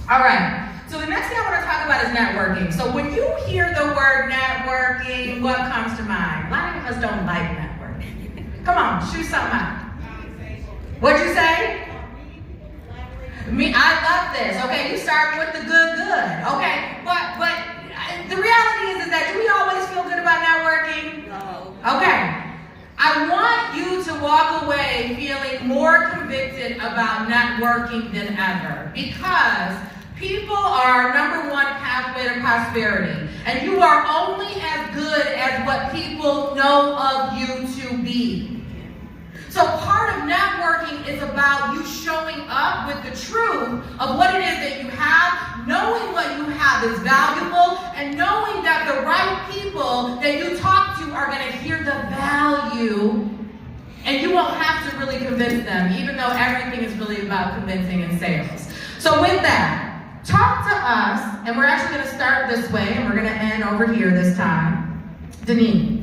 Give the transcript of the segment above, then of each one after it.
All right. So the next thing I want to talk about is networking. So when you hear the word networking, what comes to mind? A lot of us don't like networking. Come on, shoot something out. What'd you say? Me, I love this. Okay, you start with the good. Okay, but the reality is that do we always feel good about networking? No. Okay. I want you to walk away feeling more convicted about networking than ever, because people are number one pathway to prosperity, and you are only as good as what people know of you to be. So part of networking is about you showing up with the truth of what it is that you have, knowing what you have is valuable, and knowing that the right people that you talk to are going to hear the value, and you won't have to really convince them, even though everything is really about convincing and sales. So with that, talk to us, and we're actually going to start this way, and we're going to end over here this time. Denise.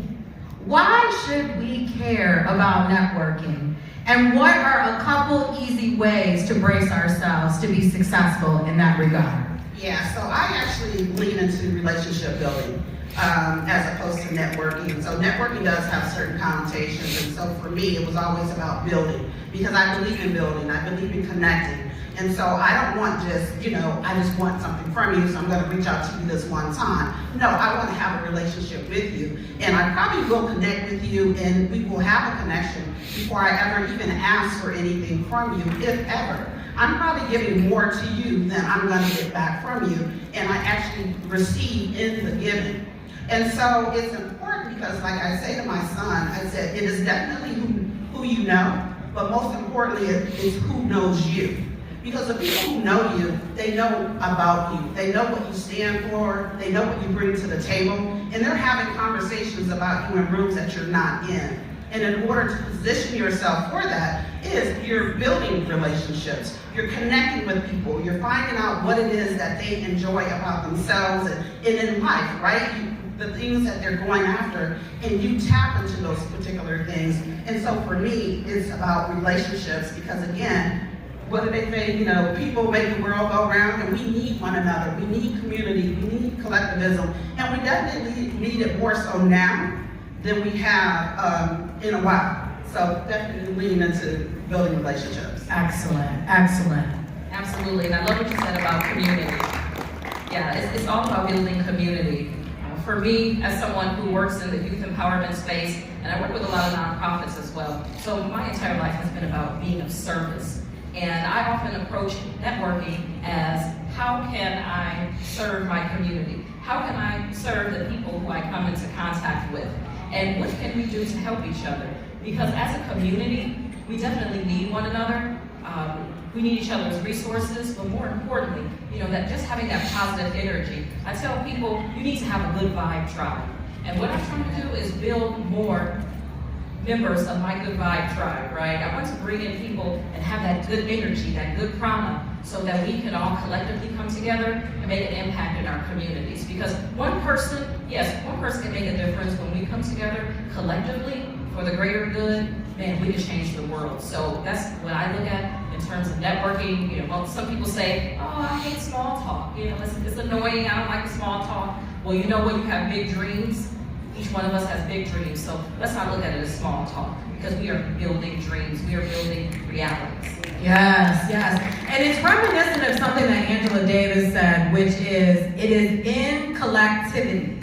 Why should we care about networking? And what are a couple easy ways to brace ourselves to be successful in that regard? Yeah, so I actually lean into relationship building as opposed to networking. So networking does have certain connotations, and so for me, it was always about building, because I believe in building, I believe in connecting. And so I don't want just, I just want something from you, so I'm going to reach out to you this one time. No, I want to have a relationship with you. And I probably will connect with you, and we will have a connection before I ever even ask for anything from you, if ever. I'm probably giving more to you than I'm going to get back from you, and I actually receive in the giving. And so it's important because, like I say to my son, I said, it is definitely who you know, but most importantly, it's who knows you. Because the people who know you, they know about you. They know what you stand for. They know what you bring to the table. And they're having conversations about you in rooms that you're not in. And in order to position yourself for that is you're building relationships. You're connecting with people. You're finding out what it is that they enjoy about themselves and in life, right? The things that they're going after, and you tap into those particular things. And so for me, it's about relationships, because again, what do they say? People make the world go round, and we need one another. We need community. We need collectivism, and we definitely need it more so now than we have in a while. So definitely lean into building relationships. Excellent. Absolutely, and I love what you said about community. Yeah, it's all about building community. For me, as someone who works in the youth empowerment space, and I work with a lot of nonprofits as well, so my entire life has been about being of service. And I often approach networking as, how can I serve my community? How can I serve the people who I come into contact with? And what can we do to help each other? Because as a community, we definitely need one another. We need each other's resources, but more importantly, that just having that positive energy. I tell people, you need to have a good vibe tribe. And what I'm trying to do is build more members of my good vibe tribe, right? I want to bring in people and have that good energy, that good prana, so that we can all collectively come together and make an impact in our communities. Because one person can make a difference when we come together collectively for the greater good. Man, we can change the world. So that's what I look at in terms of networking. Some people say, oh, I hate small talk. It's annoying, I don't like the small talk. Well, you know what, you have big dreams. Each one of us has big dreams, so let's not look at it as small talk, because we are building dreams, we are building realities. Yes. And it's reminiscent of something that Angela Davis said, which is, it is in collectivities